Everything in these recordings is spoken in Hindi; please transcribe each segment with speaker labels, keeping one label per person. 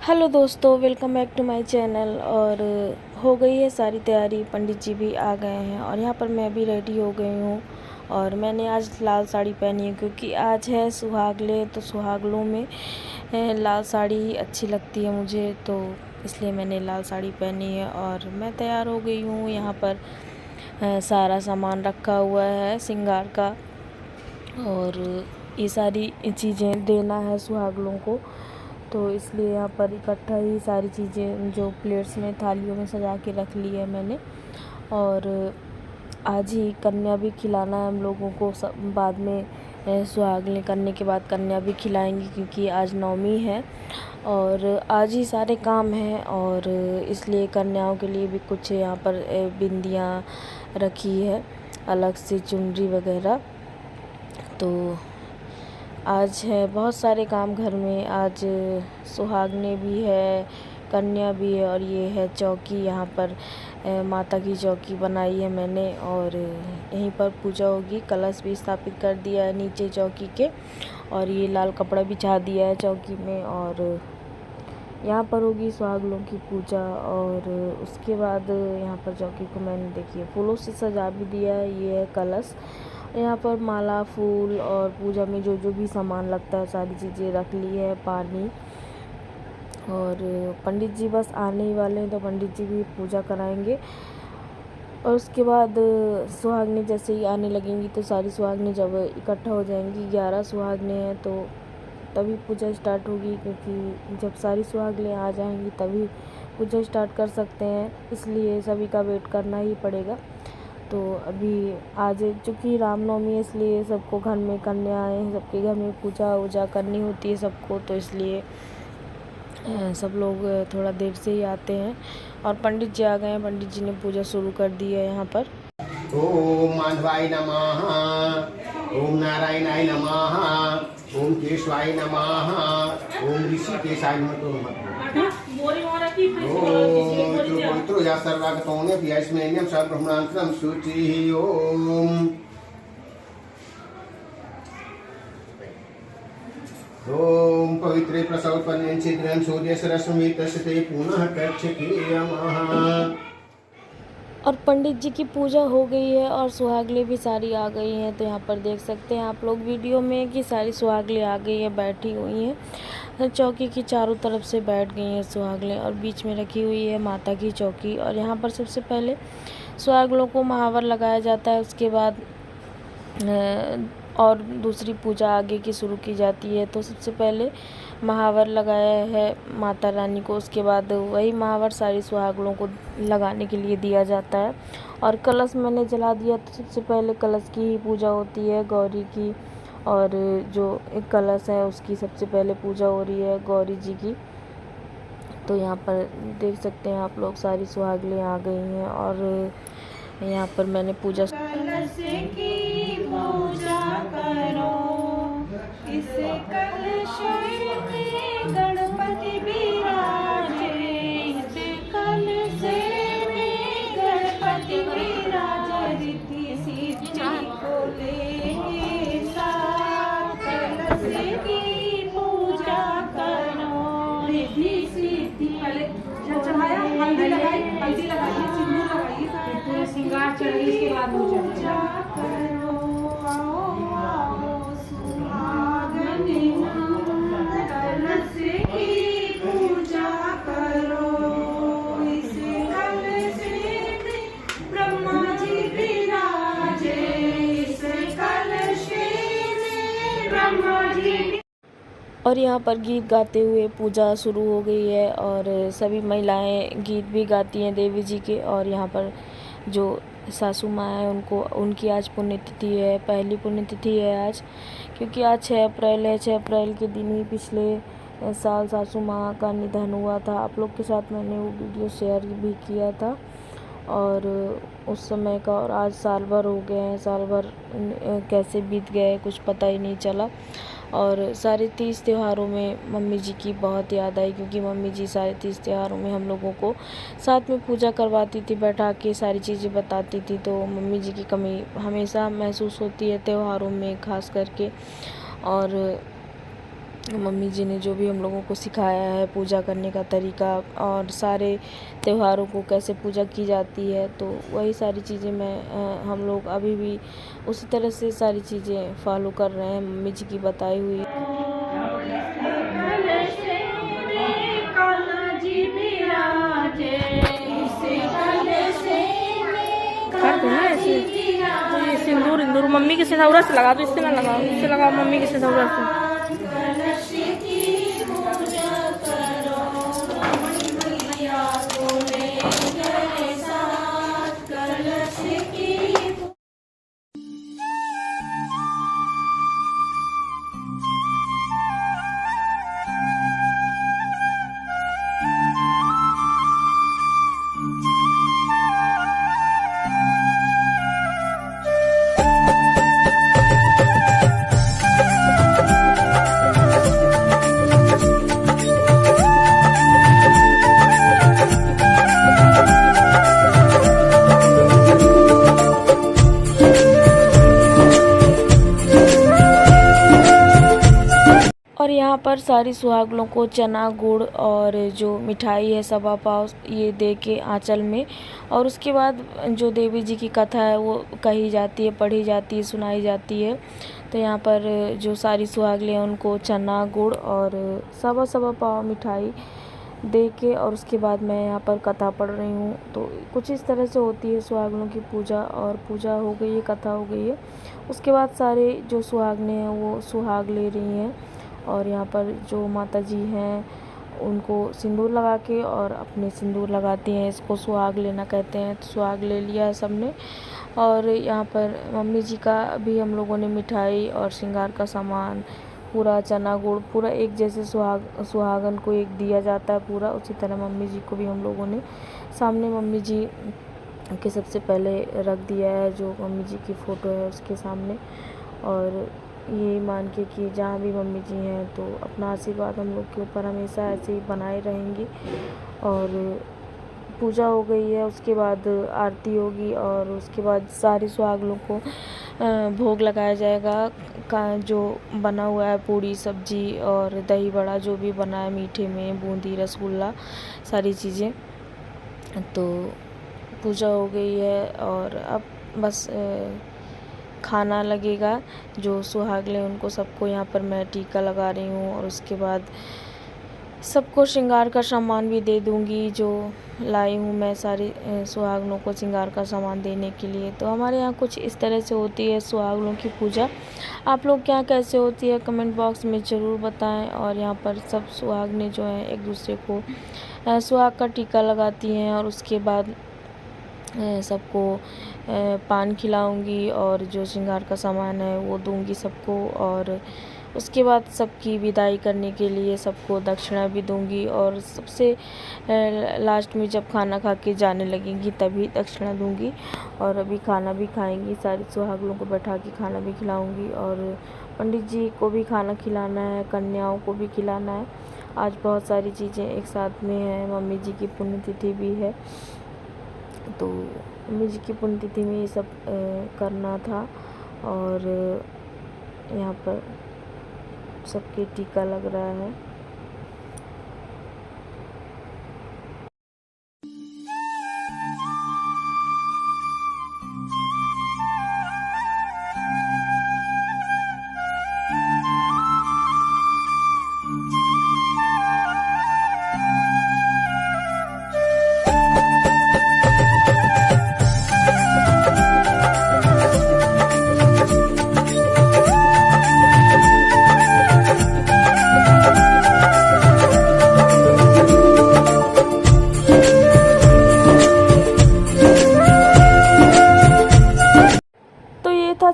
Speaker 1: हेलो दोस्तों, welcome back to my channel. और हो गई है सारी तैयारी, पंडित जी भी आ गए हैं और यहाँ पर मैं भी रेडी हो गई हूँ। और मैंने आज लाल साड़ी पहनी है क्योंकि आज है सुहागले, तो सुहागलों में लाल साड़ी ही अच्छी लगती है मुझे, तो इसलिए मैंने लाल साड़ी पहनी है और मैं तैयार हो गई हूँ। यहाँ पर सारा सामान रखा हुआ है श्रृंगार का और ये सारी चीज़ें देना है सुहागलों को, तो इसलिए यहाँ पर इकट्ठा ही सारी चीज़ें जो प्लेट्स में थालियों में सजा के रख ली है मैंने। और आज ही कन्या भी खिलाना है हम लोगों को, सब बाद में सुहागने करने के बाद कन्या भी खिलाएंगी क्योंकि आज नवमी है और आज ही सारे काम हैं। और इसलिए कन्याओं के लिए भी कुछ यहाँ पर बिंदियाँ रखी है, अलग से चुनरी वगैरह। तो आज है बहुत सारे काम घर में, आज सुहागने भी है, कन्या भी है और ये है चौकी। यहाँ पर माता की चौकी बनाई है मैंने और यहीं पर पूजा होगी। कलश भी स्थापित कर दिया है नीचे चौकी के और ये लाल कपड़ा बिछा दिया है चौकी में और यहाँ पर होगी सुहागलों की पूजा। और उसके बाद यहाँ पर चौकी को मैंने देखिए फूलों से सजा भी दिया है। ये है कलश, यहाँ पर माला, फूल और पूजा में जो जो भी सामान लगता है सारी चीज़ें रख ली है, पानी। और पंडित जी बस आने ही वाले हैं, तो पंडित जी भी पूजा कराएंगे। और उसके बाद सुहागने जैसे ही आने लगेंगी तो सारी सुहागने जब इकट्ठा हो जाएंगी, 11 सुहागने हैं तो तभी पूजा स्टार्ट होगी, क्योंकि जब सारी सुहागने आ जाएंगी तभी पूजा स्टार्ट कर सकते हैं, इसलिए सभी का वेट करना ही पड़ेगा। तो अभी आज चूँकि रामनवमी है इसलिए सबको घर में कन्याएँ, सबके घर में पूजा वूजा करनी होती है सबको, तो इसलिए सब लोग थोड़ा देर से ही आते हैं। और पंडित जी आ गए हैं, पंडित जी ने पूजा शुरू कर दी है यहाँ पर।
Speaker 2: ओम माधवाय नमः, ओम नारायणाय नमः, ओम केशवाय नमः, ओम ऋषिकेशाय नमः। ओम पवित्रो या सर्वागतोने प्रियस्मेन्यं सर्वब्रह्मांतरं शुचिः। ओम पवित्रे प्रसवोत्पन्नेन छिद्रं सूर्यसरस्वमितस्ते पुनः कक्षकीयमः।
Speaker 1: और पंडित जी की पूजा हो गई है और सुहागले भी सारी आ गई हैं। तो यहाँ पर देख सकते हैं आप लोग वीडियो में कि सारी सुहागले आ गई है, बैठी हुई हैं चौकी की चारों तरफ से बैठ गई हैं सुहागले, और बीच में रखी हुई है माता की चौकी। और यहाँ पर सबसे पहले सुहागलों को महावर लगाया जाता है, उसके बाद और दूसरी पूजा आगे की शुरू की जाती है। तो सबसे पहले महावर लगाया है माता रानी को, उसके बाद वही महावर सारी सुहागलों को लगाने के लिए दिया जाता है। और कलश मैंने जला दिया, तो सबसे पहले कलश की ही पूजा होती है, गौरी की। और जो एक कलश है उसकी सबसे पहले पूजा हो रही है, गौरी जी की। तो यहाँ पर देख सकते हैं आप लोग सारी सुहागलें आ गई हैं और यहाँ पर मैंने पूजा
Speaker 3: करो। इस कलश में गणपति विराजे, इस कलश में गणपति विराजे, रिद्धि सिद्धि को लेके साथ कलश की पूजा करो। रिद्धि सिद्धि चढ़ाया, हल्दी लगाई, सिंदूर लगाइए, श्रृंगार चढ़ाइए, इसके बाद पूजा करो।
Speaker 1: और यहाँ पर गीत गाते हुए पूजा शुरू हो गई है और सभी महिलाएं गीत भी गाती हैं देवी जी के। और यहाँ पर जो सासू माँ है उनको, उनकी आज पुण्यतिथि है, पहली पुण्यतिथि है आज, क्योंकि आज 6 अप्रैल है। 6 अप्रैल के दिन ही पिछले साल सासू माँ का निधन हुआ था। आप लोग के साथ मैंने वो वीडियो शेयर भी किया था और उस समय का, और आज साल भर हो गए हैं, साल भर कैसे बीत गए कुछ पता ही नहीं चला। और सारे तीज त्योहारों में मम्मी जी की बहुत याद आई, क्योंकि मम्मी जी सारे तीज त्योहारों में हम लोगों को साथ में पूजा करवाती थी, बैठा के सारी चीज़ें बताती थी। तो मम्मी जी की कमी हमेशा महसूस होती है त्योहारों में खास करके। और मम्मी जी ने जो भी हम लोगों को सिखाया है पूजा करने का तरीका और सारे त्योहारों को कैसे पूजा की जाती है, तो वही सारी चीज़ें हम लोग अभी भी उसी तरह से सारी चीज़ें फॉलो कर रहे हैं मम्मी जी की बताई हुई। कर दो ना ऐसे, ये सिंदूर इंदूर मम्मी के सिंदूर से लगा दो, इससे ना लगाओ, इससे लगाओ मम्मी के सिंदूर से। और यहाँ पर सारी सुहागनों को चना गुड़ और जो मिठाई है सवा पाव ये दे के आंचल में, और उसके बाद जो देवी जी की कथा है वो कही जाती है, पढ़ी जाती है, सुनाई जाती है। तो यहाँ पर जो सारी सुहागनें हैं उनको चना गुड़ और सवा पाव मिठाई दे के, और उसके बाद मैं यहाँ पर कथा पढ़ रही हूँ। तो कुछ इस तरह से होती है सुहागनों की पूजा, और पूजा हो गई है, कथा हो गई है। उसके बाद सारे जो सुहागनें हैं वो सुहाग ले रही हैं, और यहाँ पर जो माता जी हैं उनको सिंदूर लगा के और अपने सिंदूर लगाती हैं। इसको सुहाग लेना कहते हैं। तो सुहाग ले लिया है सबने, और यहाँ पर मम्मी जी का भी हम लोगों ने मिठाई और श्रृंगार का सामान पूरा चना गुड़ पूरा एक जैसे सुहागन को एक दिया जाता है पूरा, उसी तरह मम्मी जी को भी हम लोगों ने सामने मम्मी जी के सबसे पहले रख दिया है, जो मम्मी जी की फ़ोटो है उसके सामने। और ये मान के कि जहाँ भी मम्मी जी हैं तो अपना आशीर्वाद हम लोग के ऊपर हमेशा ऐसे ही बनाए रहेंगी। और पूजा हो गई है, उसके बाद आरती होगी, और उसके बाद सारे सुहागनों को भोग लगाया जाएगा का जो बना हुआ है पूड़ी सब्जी और दही बड़ा जो भी बना है मीठे में, बूंदी रसगुल्ला सारी चीज़ें। तो पूजा हो गई है और अब बस खाना लगेगा। जो सुहागनें उनको सबको यहाँ पर मैं टीका लगा रही हूँ, और उसके बाद सबको श्रृंगार का सामान भी दे दूँगी जो लाई हूँ मैं सारी सुहागनों को श्रृंगार का सामान देने के लिए। तो हमारे यहाँ कुछ इस तरह से होती है सुहागनों की पूजा। आप लोग के यहाँ कैसे होती है कमेंट बॉक्स में ज़रूर बताएं। और यहाँ पर सब सुहागनें जो हैं एक दूसरे को सुहाग का टीका लगाती हैं, और उसके बाद सबको पान खिलाऊंगी और जो श्रृंगार का सामान है वो दूंगी सबको। और उसके बाद सबकी विदाई करने के लिए सबको दक्षिणा भी दूंगी, और सबसे लास्ट में जब खाना खा के जाने लगेंगी तभी दक्षिणा दूंगी। और अभी खाना भी खाएंगी, सारी सुहागनों को बैठा के खाना भी खिलाऊंगी, और पंडित जी को भी खाना खिलाना है, कन्याओं को भी खिलाना है। आज बहुत सारी चीज़ें एक साथ में हैं। मम्मी जी की पुण्यतिथि भी है, तो मम्मी जी की पुण्यतिथि में ये सब करना था। और यहाँ पर सबके टीका लग रहा है।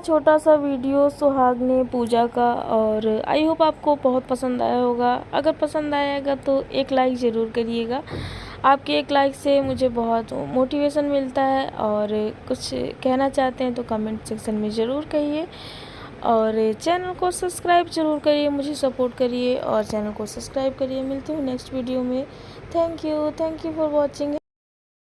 Speaker 1: छोटा सा वीडियो सुहागनें पूजा का, और आई होप आपको बहुत पसंद आया होगा। अगर पसंद आएगा तो एक लाइक ज़रूर करिएगा। आपके एक लाइक से मुझे बहुत मोटिवेशन मिलता है, और कुछ कहना चाहते हैं तो कमेंट सेक्शन में ज़रूर कहिए। और चैनल को सब्सक्राइब ज़रूर करिए, मुझे सपोर्ट करिए और चैनल को सब्सक्राइब करिए। मिलते हूँ नेक्स्ट वीडियो में। Thank you for watching.